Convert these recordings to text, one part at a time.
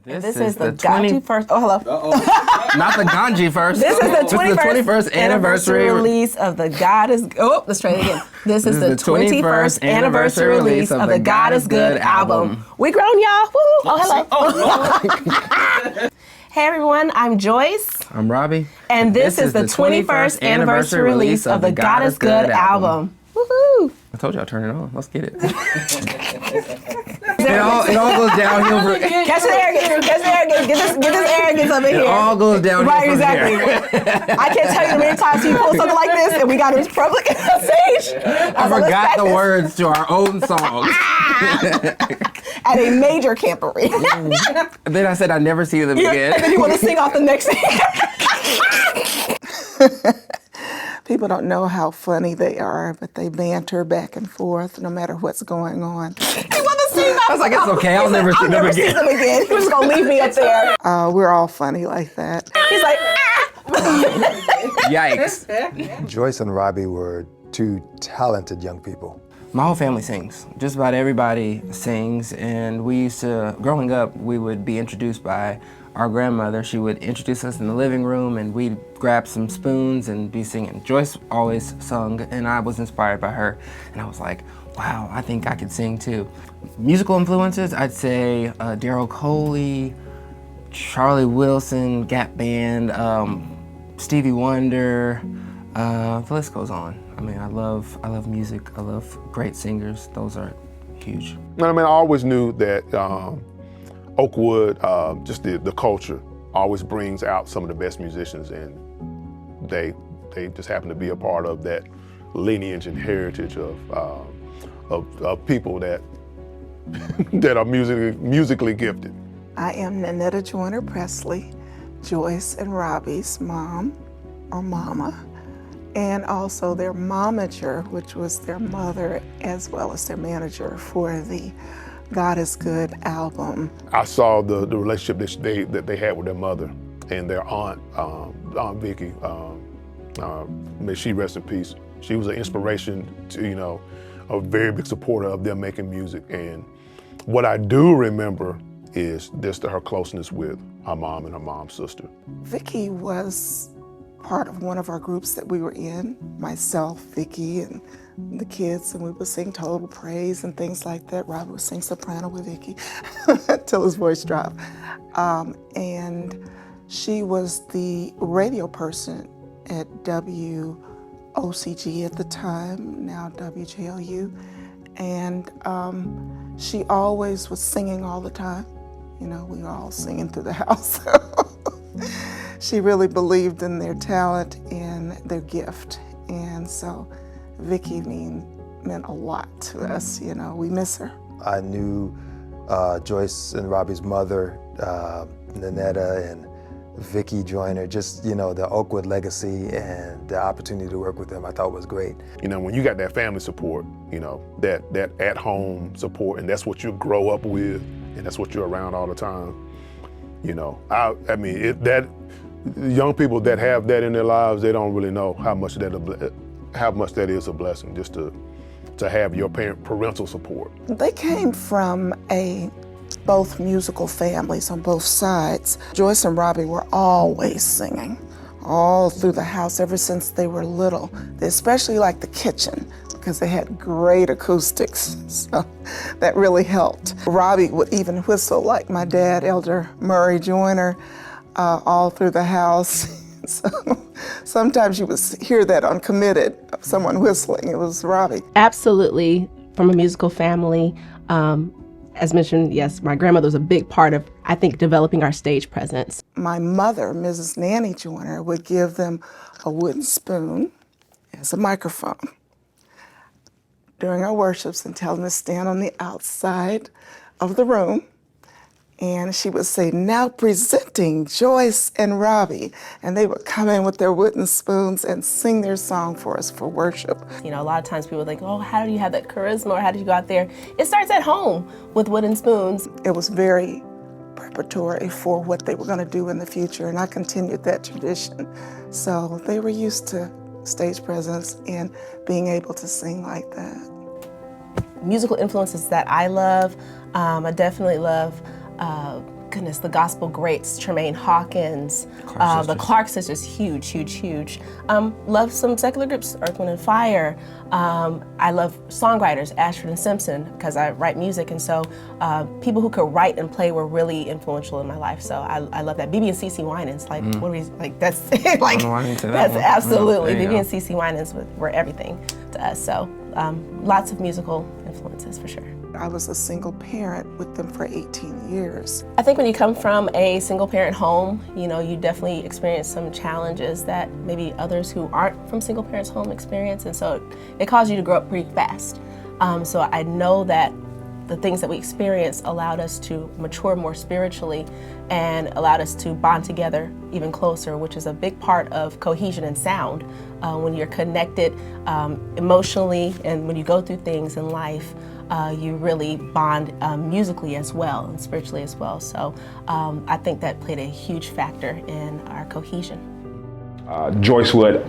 This is the 21st. Oh, hello. Not the Ganji first. This is the 21st anniversary release of the God is. Oh, let's try it again. This is the 21st anniversary release of the God is Good album. We grown, y'all. Woo! Oh, hello. Hey everyone, I'm Joyce. I'm Robbie. And this is the 21st anniversary release of the God is Good album. Woohoo! I told you I'll turn it on. Let's get it. It all goes downhill. Catch the arrogance. Get this arrogance up in here. It all goes downhill. Right, exactly. I can't tell you the many times you pull something like this and we got in public stage. I forgot the words to our own song. At a major camporee. And then I said I'd never see them again. And then you want to sing off the next thing. People don't know how funny they are, but they banter back and forth no matter what's going on. He wanted to sing off. I was like, it's okay, I'll never see them again. He was going to leave me up there. We're all funny like that. He's like, Yikes. Joyce and Robbie were two talented young people. My whole family sings. Just about everybody sings, and we used to, growing up, we would be introduced by our grandmother. She would introduce us in the living room and we'd grab some spoons and be singing. Joyce always sung and I was inspired by her. And I was like, wow, I think I could sing too. Musical influences, I'd say Daryl Coley, Charlie Wilson, Gap Band, Stevie Wonder, the list goes on. I mean, I love music. I love great singers. Those are huge. I mean, I always knew that Oakwood, just the culture, always brings out some of the best musicians, and they just happen to be a part of that lineage and heritage of people that that are musically gifted. I am Joyner Pressley, Joyce and Robbie's mom or mama, and also their momager, which was their mother, as well as their manager for the God is Good album. I saw the relationship that they had with their mother and their aunt, Aunt Vicky. May she rest in peace. She was an inspiration to, a very big supporter of them making music. And what I do remember is just her closeness with her mom and her mom's sister. Vicky was part of one of our groups that we were in, myself, Vicky, and the kids, and we would sing Total Praise and things like that. Robbie would sing soprano with Vicky till his voice dropped. And she was the radio person at WOCG at the time, now WJLU. And she always was singing all the time. We were all singing through the house. She really believed in their talent and their gift. And so Vicky meant a lot to us, we miss her. I knew Joyce and Robbie's mother, Nanetta, and Vicky Joiner, just, the Oakwood legacy and the opportunity to work with them, I thought was great. When you got that family support, that at-home support, and that's what you grow up with, and that's what you're around all the time. Young people that have that in their lives, they don't really know how much that is a blessing, just to have your parental support. They came from both musical families on both sides. Joyce and Robbie were always singing, all through the house ever since they were little. They especially liked the kitchen because they had great acoustics, so that really helped. Robbie would even whistle like my dad, Elder Murray Joiner, all through the house. So sometimes you would hear that on Committed, someone whistling. It was Robbie. Absolutely, from a musical family. As mentioned, yes, my grandmother was a big part of, I think, developing our stage presence. My mother, Mrs. Nanny Joiner, would give them a wooden spoon as a microphone during our worships and tell them to stand on the outside of the room. And she would say, now presenting Joyce and Robbie. And they would come in with their wooden spoons and sing their song for us for worship. A lot of times people think, oh, how do you have that charisma, or how did you go out there? It starts at home with wooden spoons. It was very preparatory for what they were going to do in the future, and I continued that tradition. So they were used to stage presence and being able to sing like that. Musical influences that I love, I definitely love goodness, the gospel greats, Tremaine Hawkins, the Clark sisters, huge. Love some secular groups, Earth, Wind and Fire. I love songwriters, Ashford and Simpson, because I write music, and so people who could write and play were really influential in my life. So I love that. BB and CC Winans, like what are we, like that's like that's absolutely BB and CC Winans were everything to us. So lots of musical influences for sure. I was a single parent with them for 18 years. I think when you come from a single parent home, you know, you definitely experience some challenges that maybe others who aren't from single parents home experience, and so it caused you to grow up pretty fast. So I know that the things that we experienced allowed us to mature more spiritually and allowed us to bond together even closer, which is a big part of cohesion and sound. When you're connected emotionally and when you go through things in life, you really bond musically as well and spiritually as well. So I think that played a huge factor in our cohesion. Joyce would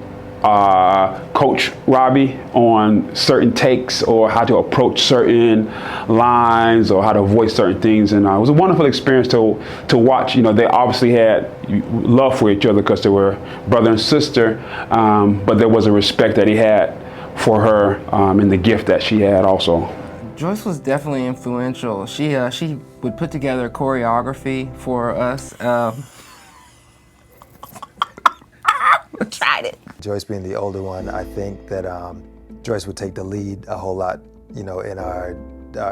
coach Robbie on certain takes or how to approach certain lines or how to voice certain things, and it was a wonderful experience to watch. You know, they obviously had love for each other because they were brother and sister, but there was a respect that he had for her and the gift that she had also. Joyce was definitely influential. She would put together choreography for us. Tried it. Joyce being the older one, I think that Joyce would take the lead a whole lot, you know, in our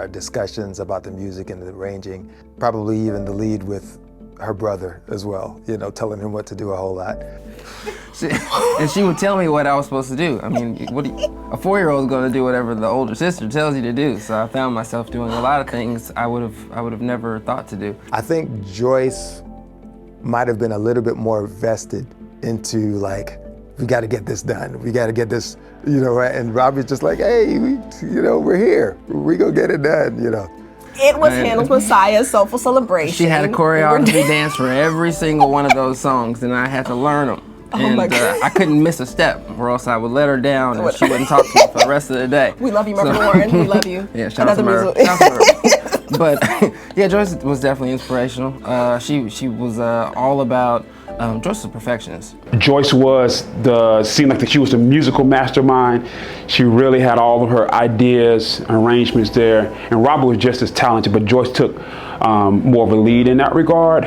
discussions about the music and the arranging. Probably even the lead with her brother as well, you know, telling him what to do a whole lot. And she would tell me what I was supposed to do. I mean, a 4-year-old is going to do whatever the older sister tells you to do. So I found myself doing a lot of things I would have never thought to do. I think Joyce might have been a little bit more vested into, like, we got to get this done. We got to get this, you know, and Robbie's just like, hey, we're here. We gonna get it done, you know. It was Handel's Messiah's Soulful Celebration. She had a choreography dance for every single one of those songs, and I had to learn them. Oh my God. I couldn't miss a step, or else I would let her down, and she wouldn't talk to me for the rest of the day. We love you, Murphy Warren. We love you. Yeah, shout out to her. But yeah, Joyce was definitely inspirational. She was all about. Joyce was a perfectionist. Joyce seemed like she was the musical mastermind. She really had all of her ideas, arrangements there, and Robbie was just as talented, but Joyce took more of a lead in that regard.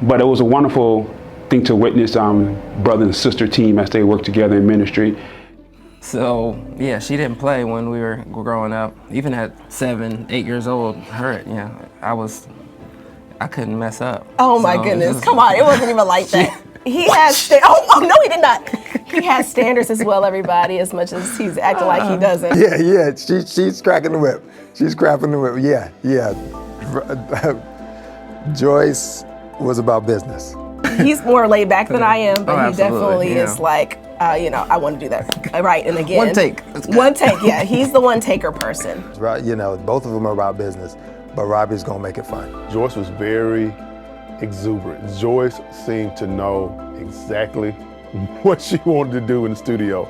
But it was a wonderful thing to witness brother and sister team as they worked together in ministry. So yeah, she didn't play when we were growing up. Even at 7, 8 years old, I couldn't mess up. Oh my goodness, come on, it wasn't even like that. He has, oh no, he did not. He has standards as well, everybody, as much as he's acting like he doesn't. Yeah, she's cracking the whip. She's cracking the whip, yeah. Joyce was about business. He's more laid back than I am, but he definitely yeah. is like, I want to do that right, and again. One take. One take, yeah, he's the one taker person. You know, both of them are about business, but Robbie's gonna make it fun. Joyce was very exuberant. Joyce seemed to know exactly what she wanted to do in the studio.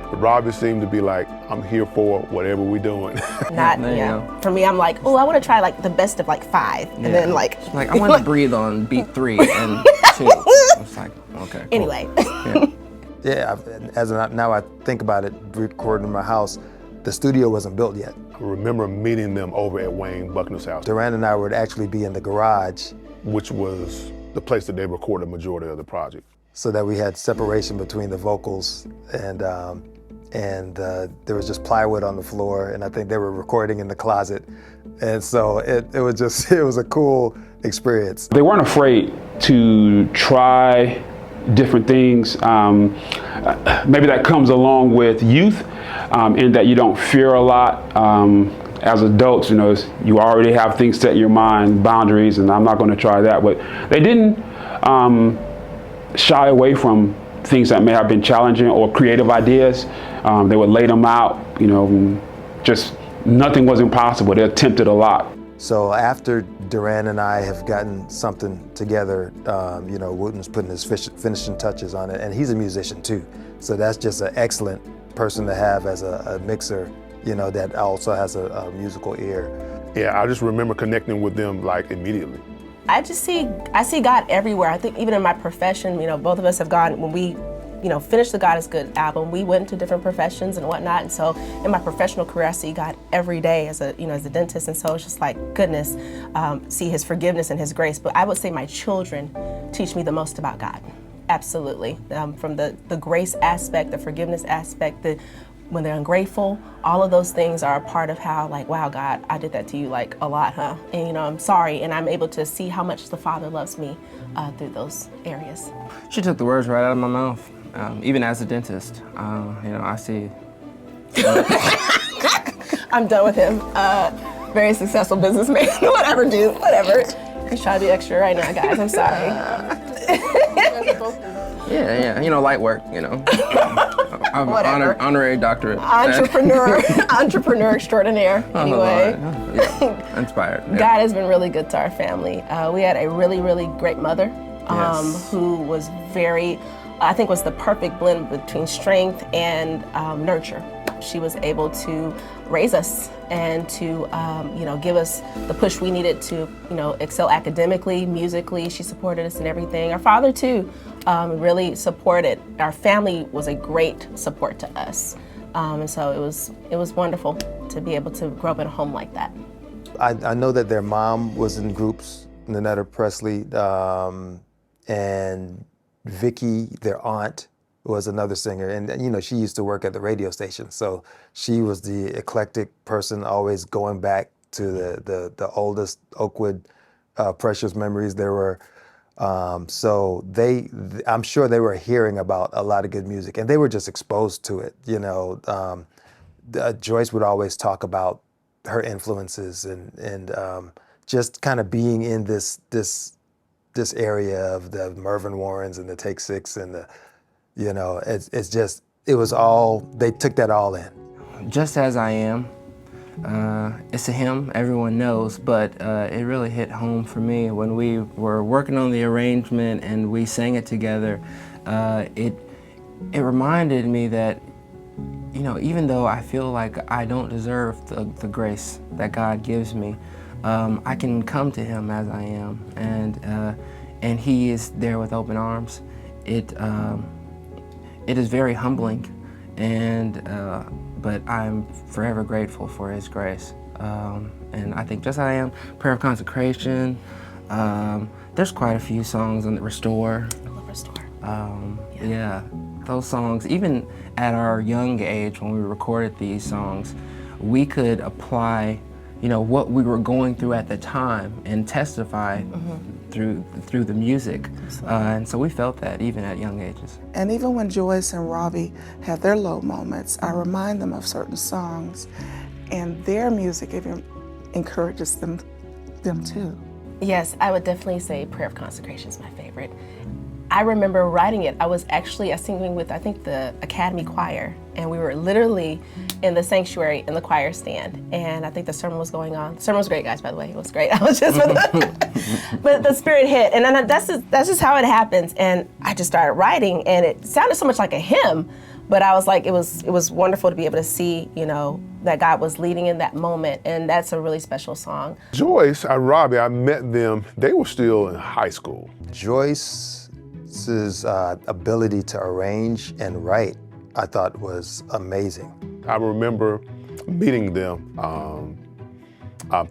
But Robbie seemed to be like, I'm here for whatever we're doing. For me, I'm like, I want to try like the best of like 5. And then like I want to breathe on beat 3 and 2. It's like, okay, cool. Anyway. Now I think about it, recording in my house, the studio wasn't built yet. I remember meeting them over at Wayne Bucknor's house. Durrand and I would actually be in the garage, which was the place that they recorded the majority of the project. So that we had separation between the vocals, and there was just plywood on the floor, and I think they were recording in the closet. And so it was a cool experience. They weren't afraid to try different things. Maybe that comes along with youth, in that you don't fear a lot. As adults, you know, you already have things set in your mind, boundaries, and I'm not going to try that. But they didn't shy away from things that may have been challenging or creative ideas. They would lay them out, you know, just nothing was impossible. They attempted a lot. So after Durrand and I have gotten something together, you know, Wooten's putting his finishing touches on it, and he's a musician too. So that's just an excellent person to have as a mixer, you know, that also has a musical ear. Yeah, I just remember connecting with them like immediately. I see God everywhere. I think even in my profession, both of us have gone, when we finished the God is Good album, we went into different professions and whatnot. And so in my professional career, I see God every day as a dentist. And so it's just like, goodness, see his forgiveness and his grace. But I would say my children teach me the most about God. Absolutely. From the grace aspect, the forgiveness aspect, when they're ungrateful, all of those things are a part of how, like, wow, God, I did that to you like a lot, huh? And I'm sorry, and I'm able to see how much the Father loves me through those areas. She took the words right out of my mouth. Even as a dentist, I see. I'm done with him. Very successful businessman. Whatever, dude. Whatever. He's trying to be extra right now, guys. I'm sorry. Yeah. Light work. I'm honorary doctorate. Entrepreneur extraordinaire. Anyway. Inspired. Yeah. God has been really good to our family. We had a really, really great mother who was was the perfect blend between strength and nurture. She was able to raise us and to, give us the push we needed to, excel academically, musically. She supported us in everything. Our father, too, really supported. Our family was a great support to us. And so it was wonderful to be able to grow up in a home like that. I know that their mom was in groups, Joyner Pressley, and Vicky, their aunt, was another singer, and she used to work at the radio station, so she was the eclectic person, always going back to the oldest Oakwood precious memories there were. So I'm sure they were hearing about a lot of good music, and they were just exposed to it. Joyce would always talk about her influences and just kind of being in this area of the Mervyn Warrens and the Take Six and it was all, they took that all in. Just As I Am, it's a hymn everyone knows, but it really hit home for me when we were working on the arrangement and we sang it together. It reminded me that, even though I feel like I don't deserve the grace that God gives me, I can come to him as I am, and he is there with open arms. It is very humbling, but I'm forever grateful for his grace. And I think Just As I Am, Prayer of Consecration, there's quite a few songs on the Restore. I love Restore. Yeah, those songs, even at our young age when we recorded these songs, we could apply what we were going through at the time and testify through the music. And so we felt that even at young ages. And even when Joyce and Robbie have their low moments, I remind them of certain songs, and their music even encourages them too. Yes, I would definitely say Prayer of Consecration is my favorite. I remember writing it. I was actually singing with, I think, the Academy Choir, and we were literally in the sanctuary in the choir stand, and I think the sermon was going on. The sermon was great, guys, by the way. It was great. I was just but the Spirit hit, and then that's just how it happens. And I just started writing, and it sounded so much like a hymn, but I was like, it was wonderful to be able to see, that God was leading in that moment, and that's a really special song. Joyce and Robbie, I met them, they were still in high school. Joyce's ability to arrange and write, I thought, was amazing. I remember meeting them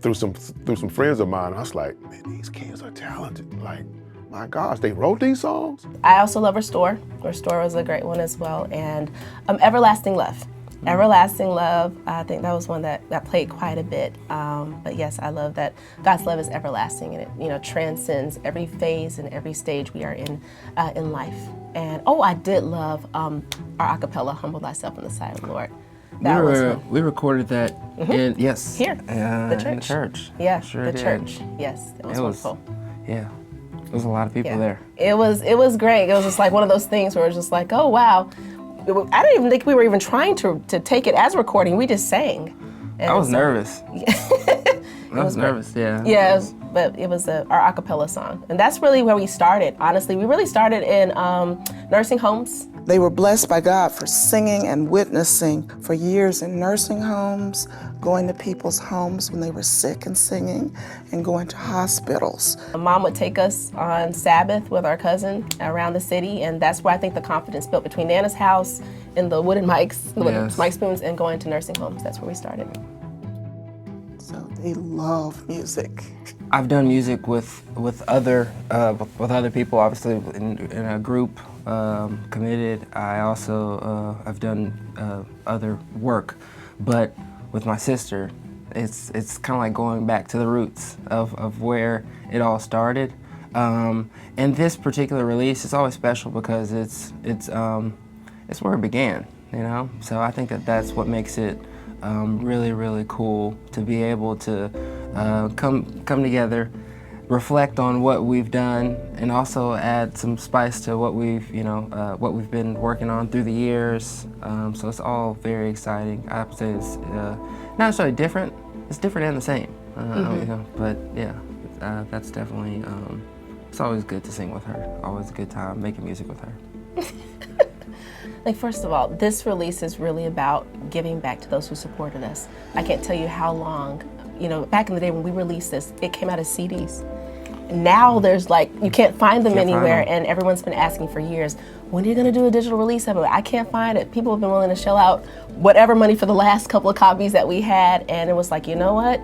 through some friends of mine. I was like, man, these kids are talented. Like, my gosh, they wrote these songs? I also love Restore. Restore was a great one as well. And Everlasting Love. Everlasting Love, I think that was one that played quite a bit. But yes, I love that God's love is everlasting, and it transcends every phase and every stage we are in life. And I did love our a cappella, Humble Thyself in the Sight of the Lord. We recorded that in the church. In the church. Yeah, sure the did. church. Yes, it was wonderful. Yeah, there was a lot of people there. It was great. It was just like one of those things where it's just like, oh wow. I didn't even think we were even trying to take it as a recording. We just sang. I was nervous. I was nervous, yeah. Yeah, but it was our a cappella song. And that's really where we started, honestly. We really started in nursing homes They were blessed by God for singing and witnessing for years in nursing homes, going to people's homes when they were sick and singing, and going to hospitals. Mom would take us on Sabbath with our cousin around the city, and that's where I think the confidence built between Nana's house and the wooden mics, the wooden mic spoons, and going to nursing homes. That's where we started. So they love music. I've done music with other people, obviously in a group, committed. I also have done other work, but with my sister, it's kind of like going back to the roots of where it all started. And this particular release is always special because it's where it began, you know. So I think that's what makes it really, really cool to be able to come together, reflect on what we've done, and also add some spice to what we've what we've been working on through the years. So it's all very exciting. I have to say it's not necessarily different. It's different and the same. You know, but yeah, that's definitely. It's always good to sing with her. Always a good time making music with her. Like, first of all, this release is really about giving back to those who supported us. I can't tell you how long, you know, back in the day when we released this, it came out as CDs. Now there's like, you can't find them anywhere, and everyone's been asking for years, when are you gonna do a digital release of it? I can't find it. People have been willing to shell out whatever money for the last couple of copies that we had, and it was like, you know what?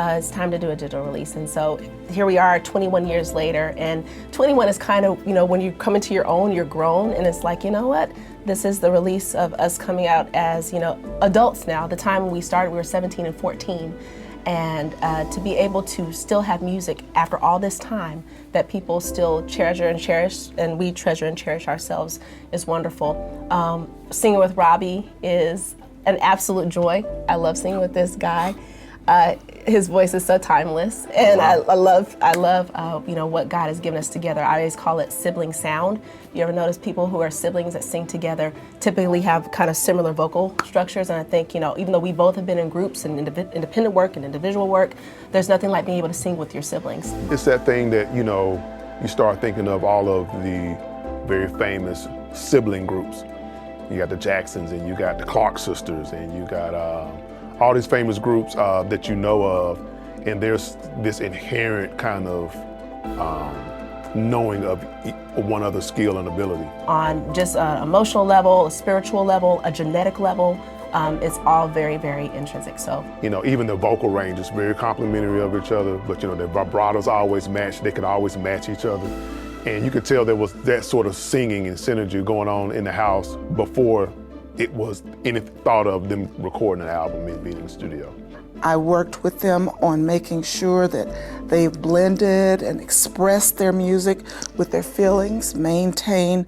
It's time to do a digital release. And so here we are 21 years later, and 21 is kind of, you know, when you come into your own, you're grown, and it's like, you know what? This is the release of us coming out as, you know, adults now. The time when we started, we were 17 and 14. And to be able to still have music after all this time that people still treasure and cherish, and we treasure and cherish ourselves, is wonderful. Singing with Robbie is an absolute joy. I love singing with this guy. His voice is so timeless, and I love you know, what God has given us together. I always call it sibling sound. You ever notice people who are siblings that sing together typically have kind of similar vocal structures? And I think, you know, even though we both have been in groups and independent work and individual work, there's nothing like being able to sing with your siblings. It's that thing that, you know, you start thinking of all of the very famous sibling groups. You got the Jacksons, and you got the Clark sisters, and you got all these famous groups that you know of, and there's this inherent kind of knowing of one other's skill and ability. On just an emotional level, a spiritual level, a genetic level, it's all very, very intrinsic. So, you know, even the vocal range is very complementary of each other, but you know, their vibratos always match, they could always match each other. And you could tell there was that sort of singing and synergy going on in the house before it was any thought of them recording an album and being in the studio. I worked with them on making sure that they blended and expressed their music with their feelings, maintaining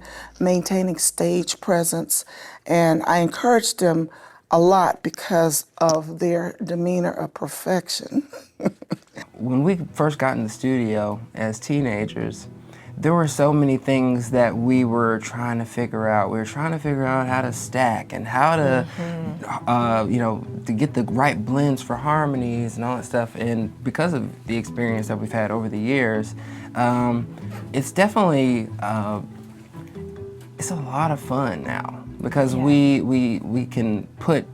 stage presence, and I encouraged them a lot because of their demeanor of perfection. When we first got in the studio as teenagers, there were so many things that we were trying to figure out. We were trying to figure out how to stack and how to, you know, to get the right blends for harmonies and all that stuff. And because of the experience that we've had over the years, it's definitely, it's a lot of fun now because we can put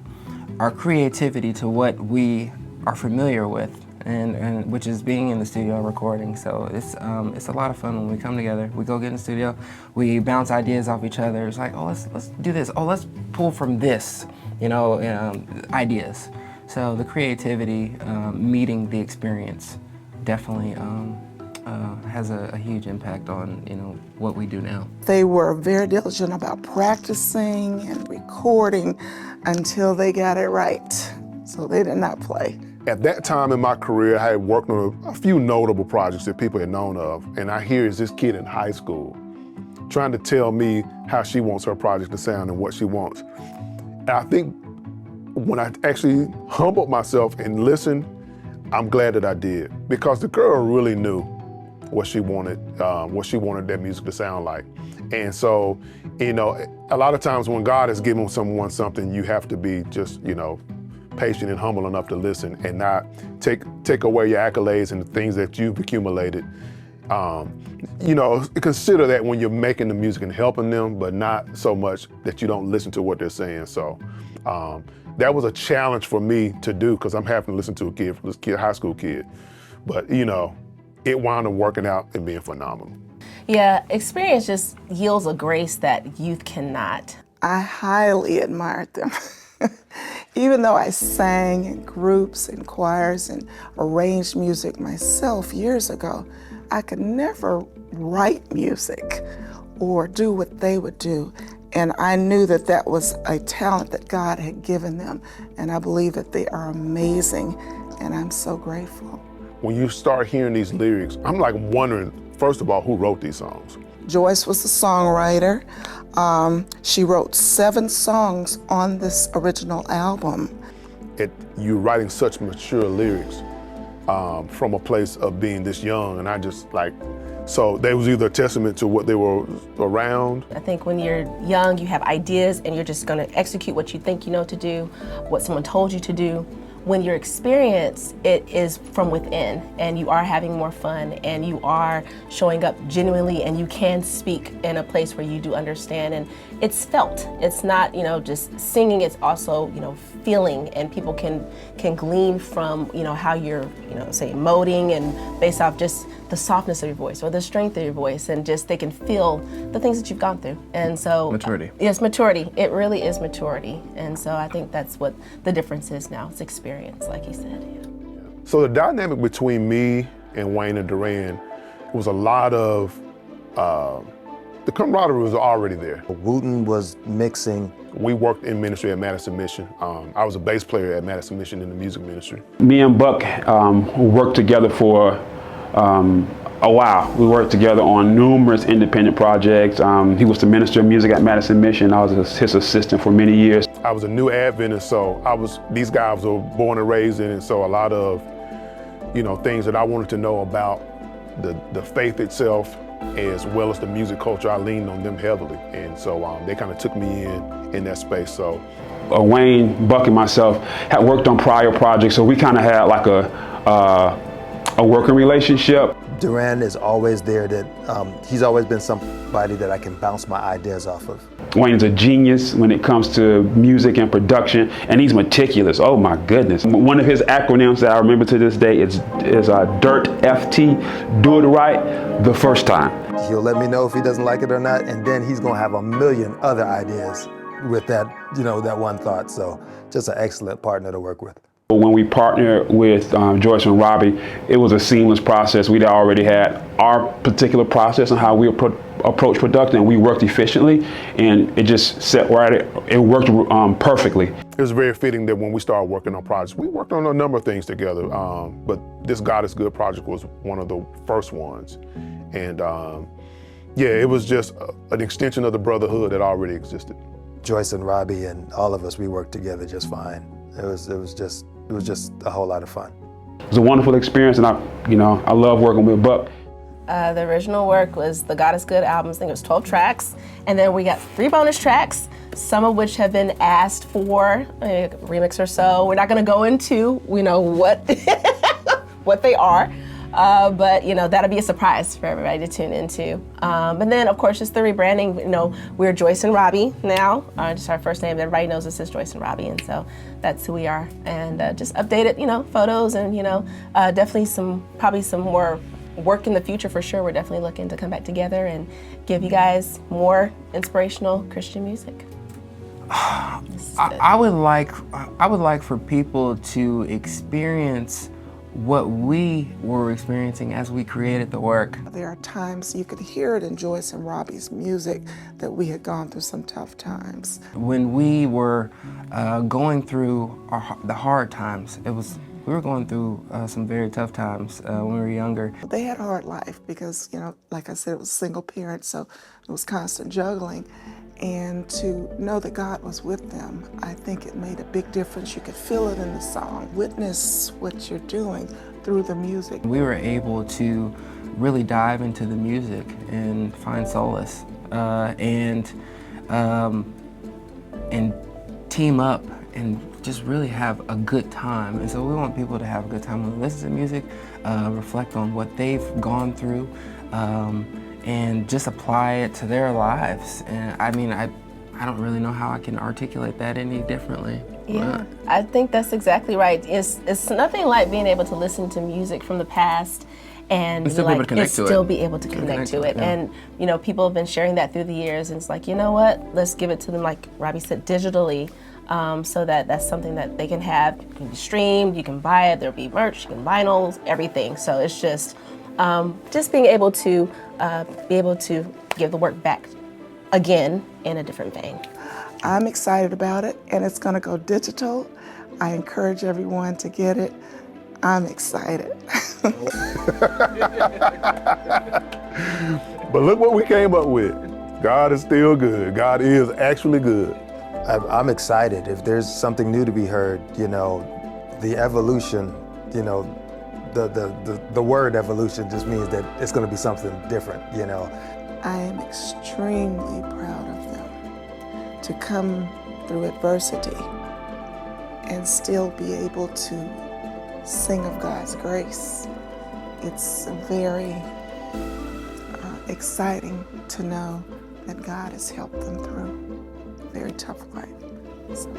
our creativity to what we are familiar with. And which is being in the studio and recording. So it's a lot of fun when we come together. We go get in the studio, we bounce ideas off each other. It's like, oh, let's do this. Oh, let's pull from this, you know, ideas. So the creativity meeting the experience definitely has a huge impact on, you know, what we do now. They were very diligent about practicing and recording until they got it right. So they did not play. At that time in my career, I had worked on a few notable projects that people had known of, and I hear is this kid in high school trying to tell me how she wants her project to sound and what she wants. And I think when I actually humbled myself and listened, I'm glad that I did, because the girl really knew what she wanted that music to sound like. And so, you know, a lot of times when God has given someone something, you have to be just, you know, patient and humble enough to listen and not take away your accolades and the things that you've accumulated You know, consider that when you're making the music and helping them, but not so much that you don't listen to what they're saying. So that was a challenge for me to do, because I'm having to listen to a high school kid. But you know, it wound up working out and being phenomenal. Yeah, experience just yields a grace that youth cannot. I highly admired them. Even though I sang in groups and choirs and arranged music myself years ago, I could never write music or do what they would do. And I knew that that was a talent that God had given them. And I believe that they are amazing, and I'm so grateful. When you start hearing these lyrics, I'm like wondering, first of all, who wrote these songs? Joyce was the songwriter. She wrote 7 songs on this original album. You're writing such mature lyrics from a place of being this young, and I just like, so they was either a testament to what they were around. I think when you're young, you have ideas and you're just gonna execute what you think you know to do, what someone told you to do. When your experience, it is from within, and you are having more fun, and you are showing up genuinely, and you can speak in a place where you do understand, and it's felt. It's not, you know, just singing, it's also, you know, feeling, and people can glean from, you know, how you're, you know, say emoting, and based off just the softness of your voice or the strength of your voice, and just they can feel the things that you've gone through. And so Maturity. Yes, maturity. It really is maturity. And so I think that's what the difference is now. It's experience, like you said. Yeah. So the dynamic between me and Wayne and Durrand was a lot of, the camaraderie was already there. Wooten was mixing. We worked in ministry at Madison Mission. I was a bass player at Madison Mission in the music ministry. Me and Buck worked together for a while. We worked together on numerous independent projects. He was the minister of music at Madison Mission. I was his assistant for many years. I was a new Adventist, so these guys were born and raised in it, so a lot of, you know, things that I wanted to know about the faith itself, as well as the music culture, I leaned on them heavily. And so they kind of took me in that space. So Wayne, Buck, and myself had worked on prior projects, so we kind of had like a working relationship. Durrand is always there. He's always been somebody that I can bounce my ideas off of. Wayne's a genius when it comes to music and production, and he's meticulous. Oh my goodness. One of his acronyms that I remember to this day is DIRT FT, do it right the first time. He'll let me know if he doesn't like it or not, and then he's gonna have a million other ideas with that, you know, that one thought. So just an excellent partner to work with. When we partnered with Joyce and Robbie, it was a seamless process. We'd already had our particular process on how we approach production, and we worked efficiently, and it just set right. It worked perfectly. It was very fitting that when we started working on projects, we worked on a number of things together, but this God is Good project was one of the first ones. And yeah, it was just an extension of the brotherhood that already existed. Joyce and Robbie and all of us, we worked together just fine. It was just a whole lot of fun. It was a wonderful experience, and I love working with Buck. The original work was the God is Good album. I think it was 12 tracks, and then we got 3 bonus tracks, some of which have been asked for a remix or so. We're not going to go into, you know, what what they are, but you know, that'll be a surprise for everybody to tune into. And then, of course, just the rebranding. You know, we're Joyce and Robbie now. Just our first name. Everybody knows this is Joyce and Robbie, and so that's who we are. And just updated, you know, photos, and you know, definitely probably some more work in the future for sure. We're definitely looking to come back together and give you guys more inspirational Christian music. I would like for people to experience what we were experiencing as we created the work. There are times you could hear it in Joyce and Robbie's music that we had gone through some tough times. When we were going through the hard times, we were going through some very tough times when we were younger. They had a hard life because, you know, like I said, it was single parent, so it was constant juggling. And to know that God was with them, I think it made a big difference. You could feel it in the song. Witness what you're doing through the music. We were able to really dive into the music and find solace and team up and just really have a good time. And so we want people to have a good time when they listen to music, reflect on what they've gone through, and just apply it to their lives. And I mean, I don't really know how I can articulate that any differently. Yeah, I think that's exactly right. It's nothing like being able to listen to music from the past and still be able to connect to it. still be able to connect to it. Yeah. And you know, people have been sharing that through the years, and it's like, you know what, let's give it to them, like Robbie said, digitally, so that that's something that they can have. It can be streamed, you can buy it, there'll be merch, you can vinyls, everything. So it's just being able to give the work back again in a different vein. I'm excited about it, and it's going to go digital. I encourage everyone to get it. I'm excited. But look what we came up with. God is still good. God is actually good. I'm excited. If there's something new to be heard, you know, the evolution, you know, the word evolution just means that it's going to be something different, you know. I am extremely proud of them to come through adversity and still be able to sing of God's grace. It's very exciting to know that God has helped them through a very tough life. So,